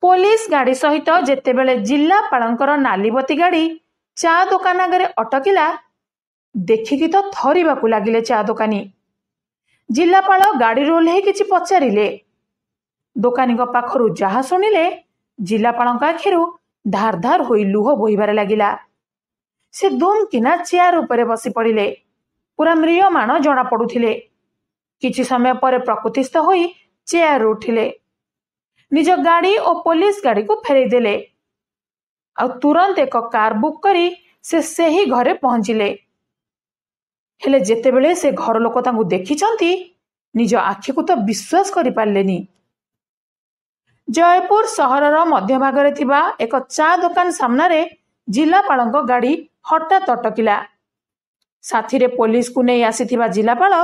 Police गाड़ी सहित जेतेबेले जिल्लापालंकर नालीबती गाड़ी चा दोकान आगे अटकिला देखिकी तो थरिबाकू लागिले चा दोकानी। जिल्लापाल गाड़ी ओह्लेई किछि पचारिले। दोकानी पाखरु जहा शुणिले जिल्लापालंक आखिरु धार धार होई लुह बोहिबारे लागिला। से दुम किना चेयर उपरे बसी पड़िले। पूरा म्रियमाण जना पड़ुथिले। किछि समय पर प्रकृतिस्थ होई चेयर उठिले। निज गाड़ी और पुलिस गाड़ी को फेरई देले। आ तुरंत एक कार बुक करी से सही घरे पहुंचिले। हेले जेतेबेले से घर लोक तांगु देखिचंती निज आखि को तो विश्वास करि पारलेनी। जयपुर सहरर मध्य भागरे थिबा एक चा दुकान सामनारे जिल्लापालंक गाड़ी हठात अटकिला। साथी रे पुलिस को नहीं आसीथिबा जिल्लापाल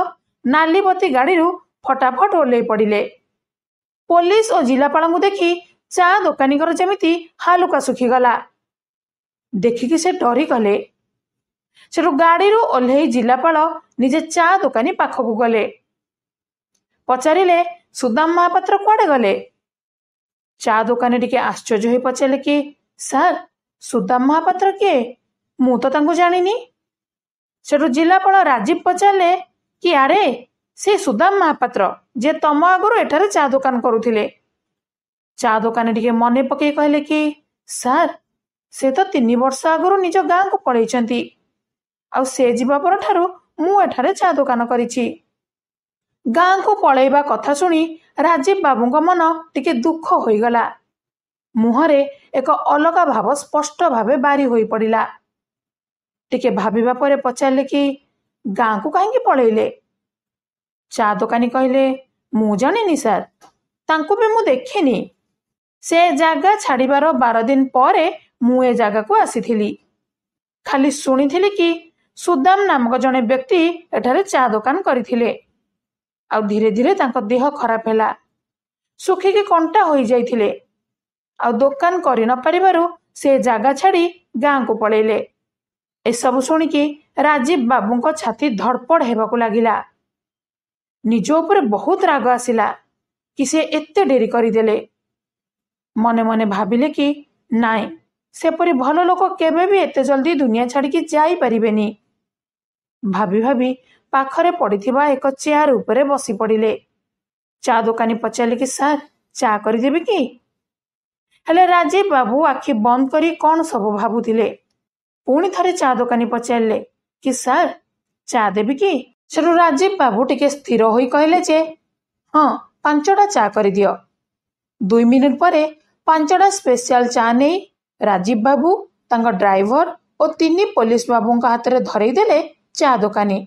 नालीबती गाड़ी फटाफट ओह्लेई पड़िले। पुलिस और जिल्लापाल को देखी चा दोकानी जमीती हालुका सुखीगला। देखिकी से डरी गले। सेठू गाड़ी ओह्लेई जिल्लापाल निजे चा दोकानी पाखकू गले। पचारिले सुदाम महापात्र कुआडे गले? चा दोकानी टिके आश्चर्य होई पचारिले कि सर सुदाम महापात्र किए? मु तो तांको जानिनी। सेठू जिल्लापाल राजीव पचारिले कि आरे से सुदाम महापात्र जे तम आगुरु एठारे चा दोकान करुथिले। चा दोकानी टिके मने पकई कहले कि सर से तो 3 वर्ष आगुरु निज गाँ को पळेइचंती। आ से जीवा पर ठारू मु एठारे चा दोकान करिछि। गाँ को पळेइबा कथा सुनी राजीव बाबूଙ୍କ मन टिके दुख होईगला। मुहरे एक अलगा भाव स्पष्ट भावे बारी होई पड़िला। टिके भाबिबा परे पचारले कि गाँ को काहेकि पळेइले? चा दोकानी कहले मु जानिनी सर, तांको भी मु देखिनी। से जागा छाड़िबार 12 दिन परे मु ए जागा को आसीथिली। खाली शुणिथिली कि सुदाम नामक जने व्यक्ति एठारे चा दोकान करिथिले। आ धीरे धीरे तांको देह खराब हैला। सुखिकी कंटा होई जाइथिले। आ दोकान करि न परिबारु से जागा छाड़ी गाँ को पळेइले। ए सब शुणिकी राजीव बाबूଙ୍କ छाती धड़पड़ हेबाकू लागिला। निज ऊपर बहुत राग आसिला कि से एते डेरी करिदेले। मने मने भाबिले कि नाई सेपरी भल लोक केबे भी एते जल्दी दुनिया छाड़िकी जाई परिबेनी। भाबी भाबी पाखरे पड़िथिबा एक चेयर उपरे बसी पड़िले। चा दोकानी पचारिले कि सर चा करिदेबे कि? हेले राजीव बाबू आखि बंद करी कौन सब भाबुथिले। पुणी थरे चा दोकानी पचारिले कि सर चा देबी कि? सेठू राजीव बाबू टिके स्थिर होई कहले जे हाँ 5टा चा करि दियो। 2 मिनिट परे 5टा स्पेशल चा नहीं राजीव बाबू तांग ड्राइवर और 3 पुलिस बाबूଙ୍କ हाथ धरई देले चा दोकानी।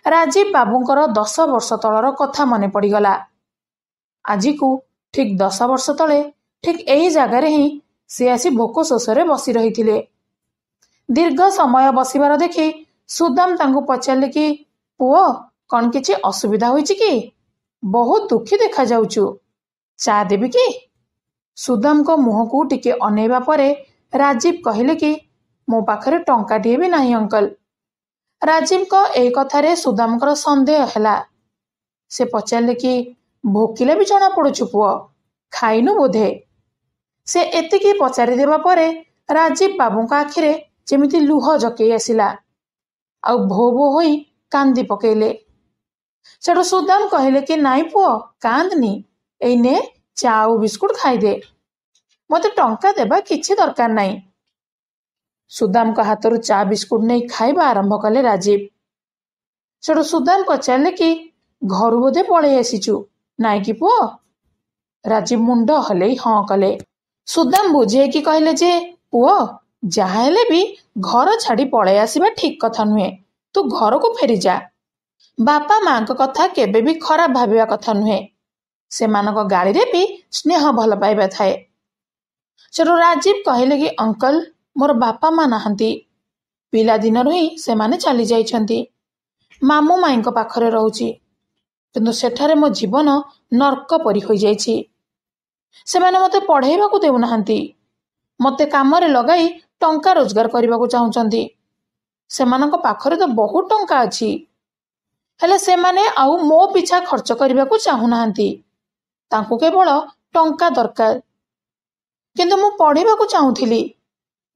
राजीव बाबूଙ୍କର 10 वर्ष तलर कथा मने पड़ीगला। आज को ठीक 10 वर्ष तले ठीक यही जगार ही से आसी भोक शोषरे बसी रही। दीर्घ समय बसिबार देखी सुदाम तांको पचारिले कि पुओ कौन किछि असुविधा होइछि कि? बहुत दुखी देखा जाउछु, चा देबी कि? सुदाम को मुह को टिके अनेबा परे राजीव कहले कि मो पाखरे टंकाटिए भी नाही अंकल। राजीव को ए कथारे सुदामकर संदेह हैला। से पचारिले कि भोकिले भी जना पड़ुछु पुओ, खाइनु बोधे? से एतिकी पचारि देबा परे राजीव बाबूଙ୍କ आखिरे जेमिति लुह जकेई आसिला। आ भो भो होई कांदी पकेइले। सेठू सुदाम कहले कि नाई पुओ कांदनी, एने चा और बिस्कुट खाइदे, मते टंका देबा किछि दरकार नाई। सुदाम का हाथरू चा बिस्कुट नहीं खाइबा आरंभ कले राजीव। सेठू सुदाम पचारिले कि घर बोधे पळेई आसीचु नाई कि पुओ? राजीव मुंड हलेई हाँ कले। सुदाम बुझे कि कहले जे पुओ जहा हेले भी घर छाड़ी पळेई आसीबा ठीक कथा नुहे, तू घर को फेरी जा। बापा माँ को कथा केबे भी खराब भाबिबा कथा नुहे। सेमानक गाड़ी रे भी स्नेह भल पाइबा थाए। सेठू राजीव कहले कि अंकल मोर बापा माँ नाहंती, पिला दिन ही से माने चली जाइछंती। मामू माई को पाखरे रहूची, किंतु सेठारे मो जीवन नर्क परी होई जाइछि। सेमाने मते पढ़ेइबा को देउ नाहंती, मते कामरे लगाई टंका रोजगार करबा को चाहुचंती। सेमानक पाखरे तो बहुत टंका अछि, हेले सेमाने आउ मो पिछा खर्च करबा को चाहु नाहंती। तांको केवल टंका दरकार। କିନ୍ତୁ ମୁଁ ପଢ଼ିବାକୁ ଚାହୁଁଥିଲି।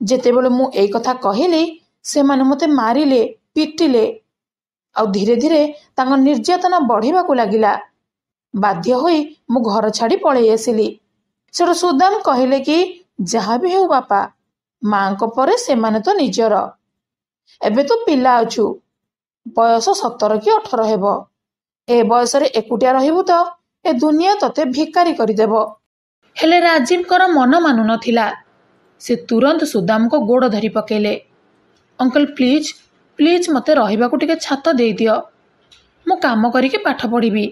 ଯେତେବେଳେ ମୁଁ ଏଇ କଥା କହିଲି ସେମାନେ ମୋତେ ମାରିଲେ, ପିଟିଲେ। ଆଉ ଧୀରେ ଧୀରେ ତାଙ୍କ ନିର୍ଯାତନା ବଢ଼ିବାକୁ ଲାଗିଲା। ବାଧ୍ୟ ହୋଇ ମୁଁ ଘର ଛାଡ଼ି ପଳେଇ ଆସିଲି। ସେଠୁ ସୁଦାମ କହିଲେ କି ଯାହା ବି ହେଉ ବାପା, ମାଙ୍କ ପରେ ସେମାନେ ତ ନିଜର। ଏବେ ତୁ ପିଲା ଅଛୁ, ବୟସ 17 କି 18 ହେବ। ଏ ବୟସରେ ଏକୁଟିଆ ରହିବୁ ତ ଏ ଦୁନିଆ ତତେ ଭିକାରୀ କରିଦେବ। ହେଲେ ରାଜୀବଙ୍କର ମନ ମାନୁନଥିଲା। ସେ ତୁରନ୍ତ ସୁଦାମଙ୍କ ଗୋଡ଼ ଧରି ପକେଇଲେ। ଅଙ୍କଲ ପ୍ଲିଜ୍ ପ୍ଲିଜ୍ ମୋତେ ରହିବାକୁ ଟିକେ ଛାତ ଦେଇଦିଅ। ମୁଁ କାମ କରିକି ପାଠ ପଢ଼ିବି।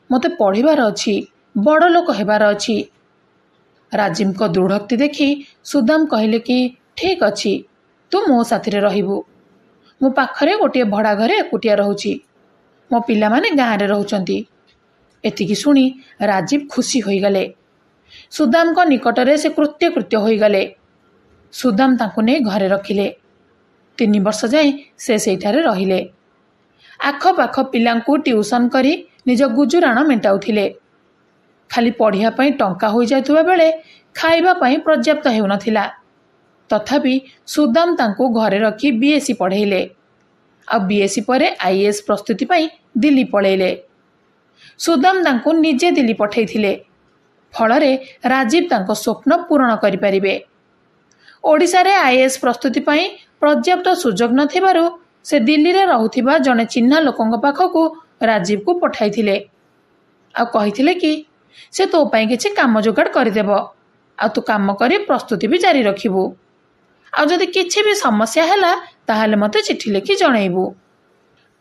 ମୋତେ ପଢ଼ିବାର ଅଛି, ବଡ଼ ଲୋକ ହେବାର ଅଛି। ରାଜୀବଙ୍କ ଦୃଢ଼ୋକ୍ତି ଦେଖି ସୁଦାମ କହିଲେ କି ଠିକ୍ ଅଛି, ତୁ ମୋ ସାଥିରେ ରହିବୁ। ମୋ ପାଖରେ ଗୋଟିଏ ଭଡ଼ା ଘରେ ଏକୁଟିଆ ରହୁଛି। ମୋ ପିଲାମାନେ ଗାଁରେ ରହୁଛନ୍ତି। ଏତିକି ଶୁଣି ରାଜୀବ ଖୁସି ହୋଇଗଲେ। ସୁଦାମଙ୍କ ନିକଟରେ ସେ କୃତ୍ୟ ହୋଇଗଲେ। ସୁଦାମ ତାଙ୍କୁ ନେଇ ଘରେ ରଖିଲେ। 3 ବର୍ଷ ଯାଏଁ ସେ ସେଇଠାରେ ରହିଲେ। ଆଖପାଖ ପିଲାଙ୍କୁ ଟ୍ୟୁସନ୍ କରି ନିଜ ଗୁଜୁରାଣ ମେଣ୍ଟାଉଥିଲେ। ଖାଲି ପଢ଼ିବା ପାଇଁ ଟଙ୍କା ହୋଇଯାଉଥିବା ବେଳେ ଖାଇବା ପାଇଁ ପର୍ଯ୍ୟାପ୍ତ ହେଉନଥିଲା। ତଥାପି ସୁଦାମ ତାଙ୍କୁ ଘରେ ରଖି BSc ପଢ଼େଇଲେ। ଆଉ BSc ପରେ IAS ପ୍ରସ୍ତୁତି ପାଇଁ ଦିଲ୍ଲୀ ପଳେଇଲେ। ସୁଦାମ ତାଙ୍କୁ ନିଜେ ଦିଲ୍ଲୀ ପଠେଇଥିଲେ। ଫଳରେ ରାଜୀବ ତାଙ୍କ ସ୍ୱପ୍ନ ପୂରଣ କରିପାରିବେ। ଓଡ଼ିଶାରେ IAS ପ୍ରସ୍ତୁତି ପାଇଁ ପର୍ଯ୍ୟାପ୍ତ ସୁଯୋଗ ନଥିବାରୁ ସେ ଦିଲ୍ଲୀରେ ରହୁଥିବା ଜଣେ ଚିହ୍ନା ଲୋକଙ୍କ ପାଖକୁ ରାଜୀବକୁ ପଠାଇଥିଲେ। ଆଉ କହିଥିଲେ କି ସେ ତୋ ପାଇଁ କିଛି କାମ ଯୋଗାଡ଼ କରିଦେବ। ଆଉ ତୁ କାମ କରି ପ୍ରସ୍ତୁତି ବି ଜାରି ରଖିବୁ। ଆଉ ଯଦି କିଛି ବି ସମସ୍ୟା ହେଲା ତାହେଲେ ମୋତେ ଚିଠି ଲେଖି ଜଣେଇବୁ।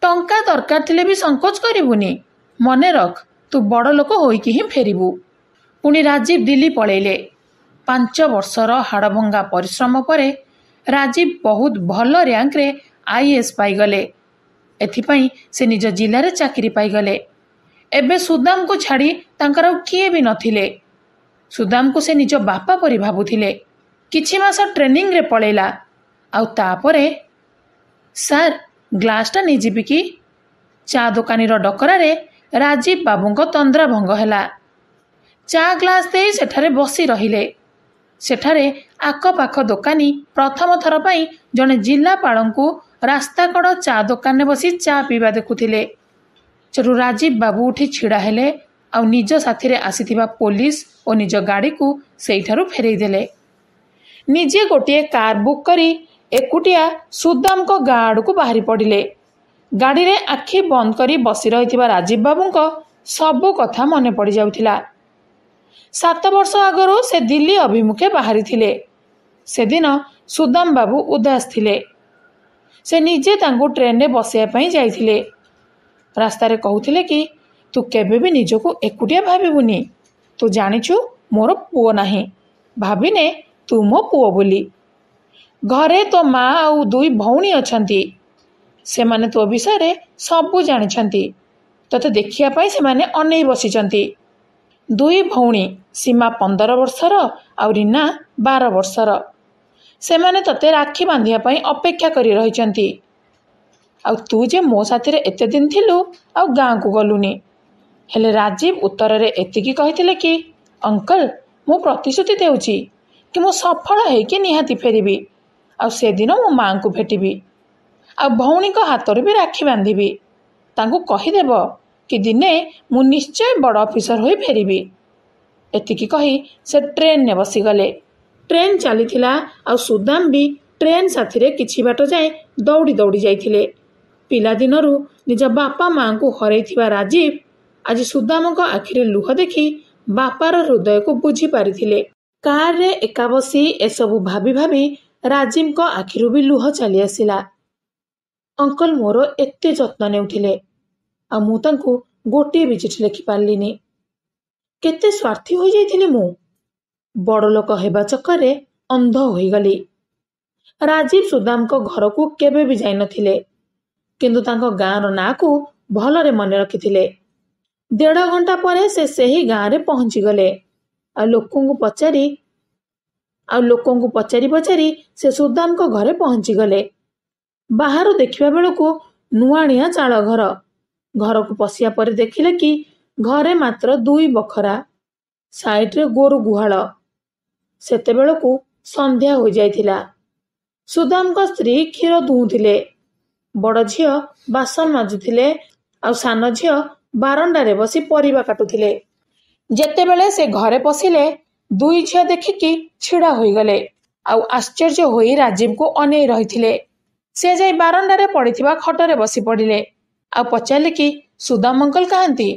ଟଙ୍କା ଦରକାର ଥିଲେ ବି ସଂକୋଚ କରିବୁନି। ମନେ ରଖ, ତୁ ବଡ଼ ଲୋକ ହୋଇକି ହିଁ ଫେରିବୁ। ପୁଣି ରାଜୀବ ଦିଲ୍ଲୀ ପଳେଇଲେ। 5 ବର୍ଷର ହାଡ଼ଭଙ୍ଗା ପରିଶ୍ରମ ପରେ ରାଜୀବ ବହୁତ ଭଲ ର୍ୟାଙ୍କରେ IAS ପାଇଗଲେ। ଏଥିପାଇଁ ସେ ନିଜ ଜିଲ୍ଲାରେ ଚାକିରି ପାଇଗଲେ। ଏବେ ସୁଦାମକୁ ଛାଡ଼ି ତାଙ୍କର ଆଉ କିଏ ବି ନଥିଲେ। ସୁଦାମକୁ ସେ ନିଜ ବାପା ପରି ଭାବୁଥିଲେ। କିଛି ମାସ ଟ୍ରେନିଂରେ ପଳେଇଲା। ଆଉ ତାପରେ ସାର୍ ଗ୍ଲାସଟା ନେଇଯିବି କି? ଚା ଦୋକାନୀର ଡକରାରେ ରାଜୀବ ବାବୁଙ୍କ ତନ୍ଦ୍ରା ଭଙ୍ଗ ହେଲା। ଚା ଗ୍ଲାସ ଦେଇ ସେଠାରେ ବସି ରହିଲେ। ସେଠାରେ ଆଖପାଖ ଦୋକାନୀ ପ୍ରଥମ ଥର ପାଇଁ ଜଣେ ଜିଲ୍ଲାପାଳଙ୍କୁ ରାସ୍ତାକଡ଼ ଚା ଦୋକାନରେ ବସି ଚା ପିଇବା ଦେଖୁଥିଲେ। ସେଠୁ ରାଜୀବ ବାବୁ ଉଠି ଛିଡ଼ା ହେଲେ ଆଉ ନିଜ ସାଥିରେ ଆସିଥିବା ପୋଲିସ ଓ ନିଜ ଗାଡ଼ିକୁ ସେଇଠାରୁ ଫେରେଇ ଦେଲେ। ନିଜେ ଗୋଟିଏ କାର୍ ବୁକ୍ କରି ଏକୁଟିଆ ସୁଦାମଙ୍କ ଗାଁ ଆଡ଼କୁ ବାହାରି ପଡ଼ିଲେ। ଗାଡ଼ିରେ ଆଖି ବନ୍ଦ କରି ବସି ରହିଥିବା ରାଜୀବ ବାବୁଙ୍କ ସବୁ କଥା ମନେ ପଡ଼ିଯାଉଥିଲା। 7 ବର୍ଷ ଆଗରୁ ସେ ଦିଲ୍ଲୀ ଅଭିମୁଖେ ବାହାରିଥିଲେ। ସେଦିନ ସୁଦାମ ବାବୁ ଉଦାସ ଥିଲେ। ସେ ନିଜେ ତାଙ୍କୁ ଟ୍ରେନରେ ବସାଇବା ପାଇଁ ଯାଇଥିଲେ। ରାସ୍ତାରେ କହୁଥିଲେ କି ତୁ କେବେ ବି ନିଜକୁ ଏକୁଟିଆ ଭାବିବୁନି। ତୁ ଜାଣିଛୁ ମୋର ପୁଅ ନାହିଁ, ଭାବିନେ ତୁ ମୋ ପୁଅ ବୋଲି। ଘରେ ତୋ ମା ଆଉ 2 ଭଉଣୀ ଅଛନ୍ତି। ସେମାନେ ତୋ ବିଷୟରେ ସବୁ ଜାଣିଛନ୍ତି। ତୋତେ ଦେଖିବା ପାଇଁ ସେମାନେ ଅନେଇ ବସିଛନ୍ତି। 2 ଭଉଣୀ, ସୀମା 15 ବର୍ଷର ଆଉ ରୀନା 12 ବର୍ଷର। ସେମାନେ ତୋତେ ରାକ୍ଷୀ ବାନ୍ଧିବା ପାଇଁ ଅପେକ୍ଷା କରି ରହିଛନ୍ତି। ଆଉ ତୁ ଯେ ମୋ ସାଥିରେ ଏତେ ଦିନ ଥିଲୁ ଆଉ ଗାଁକୁ ଗଲୁନି। ହେଲେ ରାଜୀବ ଉତ୍ତରରେ ଏତିକି କହିଥିଲେ କି ଅଙ୍କଲ, ମୁଁ ପ୍ରତିଶ୍ରୁତି ଦେଉଛି କି ମୁଁ ସଫଳ ହେଇକି ନିହାତି ଫେରିବି। ଆଉ ସେଦିନ ମୋ ମାଆଙ୍କୁ ଭେଟିବି। ଆଉ ଭଉଣୀଙ୍କ ହାତରେ ବି ରାକ୍ଷୀ ବାନ୍ଧିବି। ତାଙ୍କୁ କହିଦେବ କି ଦିନେ ମୁଁ ନିଶ୍ଚୟ ବଡ଼ ଅଫିସର ହୋଇ ଫେରିବି। ଏତିକି କହି ସେ ଟ୍ରେନରେ ବସିଗଲେ। ଟ୍ରେନ୍ ଚାଲିଥିଲା ଆଉ ସୁଦାମ ବି ଟ୍ରେନ୍ ସାଥିରେ କିଛି ବାଟ ଯାଏଁ ଦୌଡ଼ି ଦୌଡ଼ି ଯାଇଥିଲେ। ପିଲାଦିନରୁ ନିଜ ବାପା ମାଆଙ୍କୁ ହରେଇଥିବା ରାଜୀବ ଆଜି ସୁଦାମଙ୍କ ଆଖିରେ ଲୁହ ଦେଖି ବାପାର ହୃଦୟକୁ ବୁଝି ପାରିଥିଲେ। କାରରେ ଏକା ବସି ଏସବୁ ଭାବି ଭାବି ରାଜୀବଙ୍କ ଆଖିରୁ ବି ଲୁହ ଚାଲି ଆସିଲା। ଅଙ୍କଲ ମୋର ଏତେ ଯତ୍ନ ନେଉଥିଲେ, ଆଉ ମୁଁ ତାଙ୍କୁ ଗୋଟିଏ ବି ଚିଠି ଲେଖିପାରିଲିନି। କେତେ ସ୍ୱାର୍ଥୀ ହୋଇଯାଇଥିଲି ମୁଁ। ବଡ଼ ଲୋକ ହେବା ଚକ୍କରରେ ଅନ୍ଧ ହୋଇଗଲି। ରାଜୀବ ସୁଦାମଙ୍କ ଘରକୁ କେବେ ବି ଯାଇନଥିଲେ, କିନ୍ତୁ ତାଙ୍କ ଗାଁର ନାଁକୁ ଭଲରେ ମନେ ରଖିଥିଲେ। 1.5 ଘଣ୍ଟା ପରେ ସେ ସେହି ଗାଁରେ ପହଞ୍ଚିଗଲେ। ଆଉ ଲୋକଙ୍କୁ ପଚାରି ପଚାରି ସେ ସୁଦାମଙ୍କ ଘରେ ପହଞ୍ଚିଗଲେ। ବାହାରୁ ଦେଖିବା ବେଳକୁ ନୂଆଣିଆ ଚାଳ ଘର। ଘରକୁ ପଶିବା ପରେ ଦେଖିଲେ କି ଘରେ ମାତ୍ର 2 ବଖରା, ସାଇଡରେ ଗୋରୁ ଗୁହାଳ। ସେତେବେଳକୁ ସନ୍ଧ୍ୟା ହୋଇଯାଇଥିଲା। ସୁଦାମଙ୍କ ସ୍ତ୍ରୀ କ୍ଷୀର ଦୁହୁଁଥିଲେ, ବଡ଼ ଝିଅ ବାସନ ମାଜୁଥିଲେ, ଆଉ ସାନ ଝିଅ ବାରଣ୍ଡାରେ ବସି ପରିବା କାଟୁଥିଲେ। ଯେତେବେଳେ ସେ ଘରେ ପଶିଲେ, ଦୁଇ ଝିଅ ଦେଖିକି ଛିଡ଼ା ହୋଇଗଲେ ଆଉ ଆଶ୍ଚର୍ଯ୍ୟ ହୋଇ ରାଜୀବକୁ ଅନେଇ ରହିଥିଲେ। ସେ ଯାଇ ବାରଣ୍ଡାରେ ପଡ଼ିଥିବା ଖଟରେ ବସି ପଡ଼ିଲେ ଆଉ ପଚାରିଲେ କି ସୁଦାମ ଅଙ୍କଲ କାହାନ୍ତି?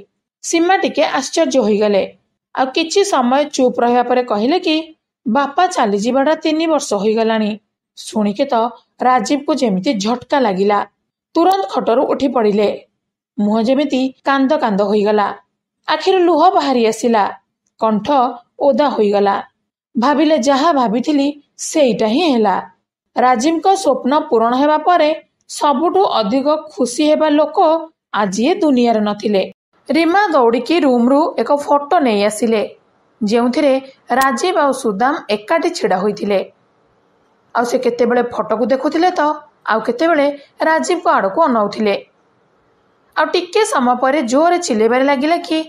ସୀମା ଟିକେ ଆଶ୍ଚର୍ଯ୍ୟ ହୋଇଗଲେ ଆଉ କିଛି ସମୟ ଚୁପ୍ ରହିବା ପରେ କହିଲେ କି ବାପା ଚାଲିଯିବାଟା 3 ବର୍ଷ ହୋଇଗଲାଣି। ଶୁଣିକି ତ ରାଜୀବକୁ ଯେମିତି ଝଟକା ଲାଗିଲା। ତୁରନ୍ତ ଖଟରୁ ଉଠି ପଡ଼ିଲେ। ମୁହଁ ଯେମିତି କାନ୍ଦ କାନ୍ଦ ହୋଇଗଲା। ଆଖିରୁ ଲୁହ ବାହାରି ଆସିଲା। କଣ୍ଠ ଓଦା ହୋଇଗଲା। ଭାବିଲେ ଯାହା ଭାବିଥିଲି ସେଇଟା ହିଁ ହେଲା। ରାଜୀବଙ୍କ ସ୍ୱପ୍ନ ପୂରଣ ହେବା ପରେ ସବୁଠୁ ଅଧିକ ଖୁସି ହେବା ଲୋକ ଆଜି ଏ ଦୁନିଆରେ ନଥିଲେ। ରୀମା ଦୌଡ଼ିକି ରୁମ୍ରୁ ଏକ ଫଟୋ ନେଇ ଆସିଲେ, ଯେଉଁଥିରେ ରାଜୀବ ଆଉ ସୁଦାମ ଏକାଠି ଛିଡ଼ା ହୋଇଥିଲେ। ଆଉ ସେ କେତେବେଳେ ଫଟୋକୁ ଦେଖୁଥିଲେ ତ ଆଉ କେତେବେଳେ ରାଜୀବଙ୍କ ଆଡ଼କୁ ଅନାଉଥିଲେ। ଆଉ ଟିକେ ସମୟ ପରେ ଜୋରରେ ଚିଲେଇବାରେ ଲାଗିଲା କି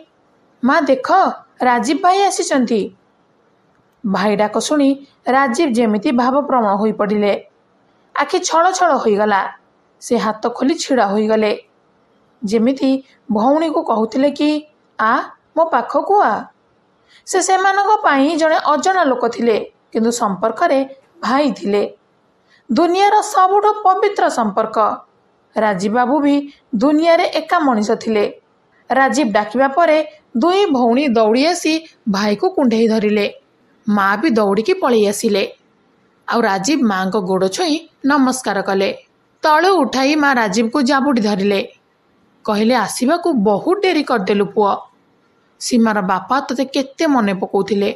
ମା ଦେଖ, ରାଜୀବ ଭାଇ ଆସିଛନ୍ତି। ଭାଇ ଡାକ ଶୁଣି ରାଜୀବ ଯେମିତି ଭାବପ୍ରବଣ ହୋଇପଡ଼ିଲେ। ଆଖି ଛଳ ଛଳ ହୋଇଗଲା। ସେ ହାତ ଖୋଲି ଛିଡ଼ା ହୋଇଗଲେ, ଯେମିତି ଭଉଣୀକୁ କହୁଥିଲେ କି ଆ ମୋ ପାଖକୁ ଆ। ସେ ସେମାନଙ୍କ ପାଇଁ ଜଣେ ଅଜଣା ଲୋକ ଥିଲେ, କିନ୍ତୁ ସମ୍ପର୍କରେ ଭାଇ ଥିଲେ। ଦୁନିଆର ସବୁଠୁ ପବିତ୍ର ସମ୍ପର୍କ। ରାଜୀବ ବାବୁ ବି ଦୁନିଆରେ ଏକା ମଣିଷ ଥିଲେ। ରାଜୀବ ଡାକିବା ପରେ ଦୁଇ ଭଉଣୀ ଦୌଡ଼ି ଆସି ଭାଇକୁ କୁଣ୍ଢେଇ ଧରିଲେ। ମା ବି ଦୌଡ଼ିକି ପଳେଇ ଆସିଲେ। ଆଉ ରାଜୀବ ମାଙ୍କ ଗୋଡ଼ ଛୁଇଁ ନମସ୍କାର କଲେ। ତଳୁ ଉଠାଇ ମା ରାଜୀବକୁ ଜାବୁଡ଼ି ଧରିଲେ। କହିଲେ ଆସିବାକୁ ବହୁତ ଡେରି କରିଦେଲୁ ପୁଅ। ସୀମାର ବାପା ତତେ କେତେ ମନେ ପକାଉଥିଲେ।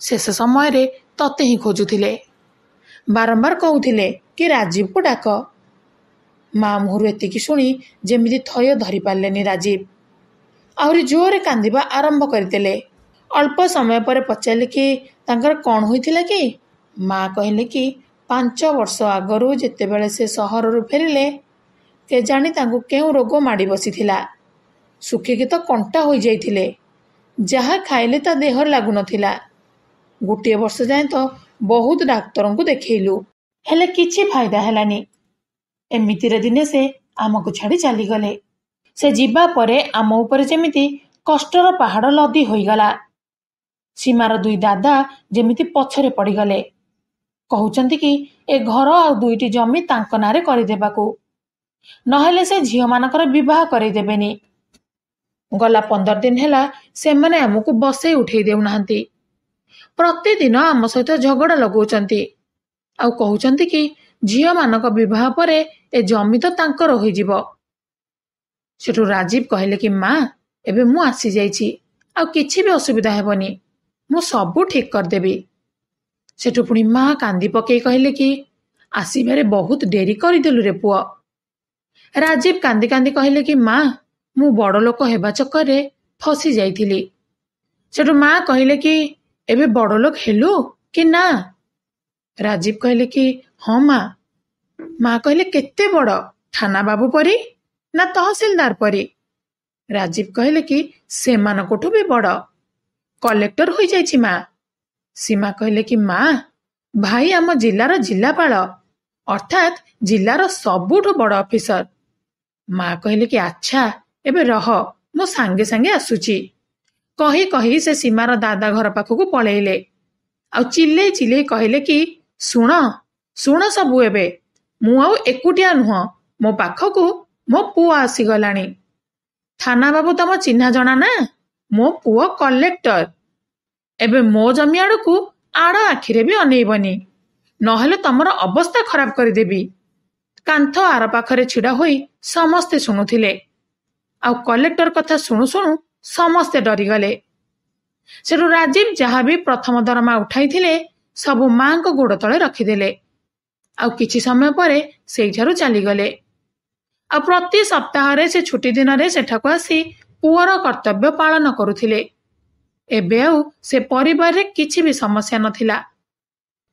ଶେଷ ସମୟରେ ତତେ ହିଁ ଖୋଜୁଥିଲେ। ବାରମ୍ବାର କହୁଥିଲେ କି ରାଜୀବକୁ ଡାକ। ମା ମୁହଁରୁ ଏତିକି ଶୁଣି ଯେମିତି ଥୟ ଧରିପାରିଲେନି ରାଜୀବ। ଆହୁରି ଜୋରରେ କାନ୍ଦିବା ଆରମ୍ଭ କରିଦେଲେ। ଅଳ୍ପ ସମୟ ପରେ ପଚାରିଲେ କି ତାଙ୍କର କ'ଣ ହୋଇଥିଲା କି? ମା କହିଲେ କି 5 ବର୍ଷ ଆଗରୁ ଯେତେବେଳେ ସେ ସହରରୁ ଫେରିଲେ, କେଜାଣି ତାଙ୍କୁ କେଉଁ ରୋଗ ମାଡ଼ି ବସିଥିଲା। ଶୁଖିକି ତ କଣ୍ଟା ହୋଇଯାଇଥିଲେ। ଯାହା ଖାଇଲେ ତା ଦେହରେ ଲାଗୁନଥିଲା। 1 ବର୍ଷ ଯାଏଁ ତ ବହୁତ ଡାକ୍ତରଙ୍କୁ ଦେଖେଇଲୁ, ହେଲେ କିଛି ଫାଇଦା ହେଲାନି। ଏମିତିରେ ଦିନେ ସେ ଆମକୁ ଛାଡ଼ି ଚାଲିଗଲେ। ସେ ଯିବା ପରେ ଆମ ଉପରେ ଯେମିତି କଷ୍ଟର ପାହାଡ଼ ଲଦି ହୋଇଗଲା। ସୀମାର 2 ଦାଦା ଯେମିତି ପଛରେ ପଡ଼ିଗଲେ। କହୁଛନ୍ତି କି ଏ ଘର ଆଉ 2ଟି ଜମି ତାଙ୍କ ନାଁରେ କରିଦେବାକୁ, ନହେଲେ ସେ ଝିଅମାନଙ୍କର ବିବାହ କରେଇଦେବେନି। ଗଲା 15 ଦିନ ହେଲା ସେମାନେ ଆମକୁ ବସେଇ ଉଠେଇ ଦେଉନାହାନ୍ତି। ପ୍ରତିଦିନ ଆମ ସହିତ ଝଗଡ଼ା ଲଗାଉଛନ୍ତି ଆଉ କହୁଛନ୍ତି କି ଝିଅମାନଙ୍କ ବିବାହ ପରେ ଏ ଜମି ତ ତାଙ୍କର ହୋଇଯିବ। ସେଠୁ ରାଜୀବ କହିଲେ କି ମା ଏବେ ମୁଁ ଆସିଯାଇଛି, ଆଉ କିଛି ବି ଅସୁବିଧା ହେବନି, ମୁଁ ସବୁ ଠିକ୍ କରିଦେବି। ସେଠୁ ପୁଣି ମା କାନ୍ଦି ପକେଇ କହିଲେ କି ଆସିବାରେ ବହୁତ ଡେରି କରିଦେଲୁ ରେ ପୁଅ। ରାଜୀବ କାନ୍ଦି କାନ୍ଦି କହିଲେ କି ମା ମୁଁ ବଡ଼ ଲୋକ ହେବା ଚକ୍କରରେ ଫସି ଯାଇଥିଲି। ସେଠୁ ମା କହିଲେ କି ଏବେ ବଡ଼ ଲୋକ ହେଲୁ କି ନା? ରାଜୀବ କହିଲେ କି ହଁ ମା। ମା କହିଲେ କେତେ ବଡ଼, ଥାନା ବାବୁ ପରି ନା ତହସିଲଦାର ପରି? ରାଜୀବ କହିଲେ କି ସେମାନଙ୍କଠୁ ବି ବଡ଼, କଲେକ୍ଟର ହୋଇଯାଇଛି ମା। ସୀମା କହିଲେ କି ମା ଭାଇ ଆମ ଜିଲ୍ଲାର ଜିଲ୍ଲାପାଳ, ଅର୍ଥାତ୍ ଜିଲ୍ଲାର ସବୁଠୁ ବଡ଼ ଅଫିସର। ମା କହିଲେ କି ଆଚ୍ଛା ଏବେ ରହ, ମୁଁ ସାଙ୍ଗେ ସାଙ୍ଗେ ଆସୁଛି। କହି କହି ସେ ସୀମାର ଦାଦା ଘର ପାଖକୁ ପଳେଇଲେ ଆଉ ଚିଲେଇ ଚିଲେଇ କହିଲେ କି ଶୁଣ ଶୁଣ ସବୁ, ଏବେ ମୁଁ ଆଉ ଏକୁଟିଆ ନୁହଁ, ମୋ ପାଖକୁ ମୋ ପୁଅ ଆସିଗଲାଣି। ଥାନା ବାବୁ ତମ ଚିହ୍ନା ଜଣା ନା? ମୋ ପୁଅ କଲେକ୍ଟର। ଏବେ ମୋ ଜମି ଆଡ଼କୁ ଆଡ଼ ଆଖିରେ ବି ଅନେଇବନି, ନହେଲେ ତମର ଅବସ୍ଥା ଖରାପ କରିଦେବି। କାନ୍ଥ ଆର ପାଖରେ ଛିଡ଼ା ହୋଇ ସମସ୍ତେ ଶୁଣୁଥିଲେ ଆଉ କଲେକ୍ଟର କଥା ଶୁଣୁ ଶୁଣୁ ସମସ୍ତେ ଡରିଗଲେ। ସେଠୁ ରାଜୀବ ଯାହା ବି ପ୍ରଥମ ଦରମା ଉଠାଇଥିଲେ ସବୁ ମାଙ୍କ ଗୋଡ଼ ତଳେ ରଖିଦେଲେ ଆଉ କିଛି ସମୟ ପରେ ସେଇଠାରୁ ଚାଲିଗଲେ। ଆଉ ପ୍ରତି ସପ୍ତାହରେ ସେ ଛୁଟି ଦିନରେ ସେଠାକୁ ଆସି ପୁଅର କର୍ତ୍ତବ୍ୟ ପାଳନ କରୁଥିଲେ। ଏବେ ଆଉ ସେ ପରିବାରରେ କିଛି ବି ସମସ୍ୟା ନଥିଲା।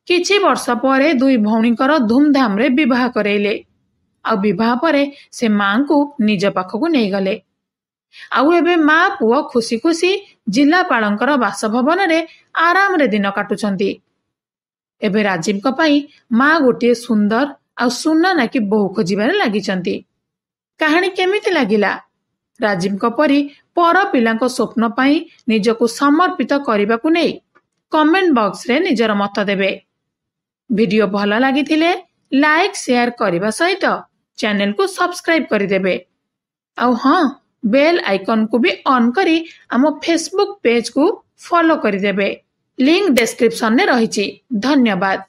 କିଛି ବର୍ଷ ପରେ 2 ଭଉଣୀଙ୍କର ଧୁମଧାମରେ ବିବାହ କରେଇଲେ ଆଉ ବିବାହ ପରେ ସେ ମାଙ୍କୁ ନିଜ ପାଖକୁ ନେଇଗଲେ। ଆଉ ଏବେ ମା ପୁଅ ଖୁସି ଖୁସି ଜିଲ୍ଲାପାଳଙ୍କର ବାସଭବନରେ ଆରାମରେ ଦିନ କାଟୁଛନ୍ତି। ଏବେ ରାଜୀବଙ୍କ ପାଇଁ ମା ଗୋଟିଏ ସୁନ୍ଦର ଆଉ ସୁନା ନାକି ବୋହୂ ଖୋଜିବାରେ ଲାଗିଛନ୍ତି। କାହାଣୀ କେମିତି ଲାଗିଲା? ରାଜୀବଙ୍କ ପରି ପର ପିଲାଙ୍କ ସ୍ୱପ୍ନ ପାଇଁ ନିଜକୁ ସମର୍ପିତ କରିବାକୁ ନେଇ କମେଣ୍ଟ ବକ୍ସରେ ନିଜର ମତ ଦେବେ। ଭିଡିଓ ଭଲ ଲାଗିଥିଲେ ଲାଇକ୍ ସେୟାର କରିବା ସହିତ ଚ୍ୟାନେଲକୁ ସବସ୍କ୍ରାଇବ କରିଦେବେ। ଆଉ ହଁ, ବେଲ୍ ଆଇକନକୁ ବି ଅନ୍ କରି ଆମ ଫେସବୁକ୍ ପେଜକୁ ଫଲୋ କରିଦେବେ। ଲିଙ୍କ ଡେସ୍କ୍ରିପ୍ସନରେ ରହିଛି। ଧନ୍ୟବାଦ।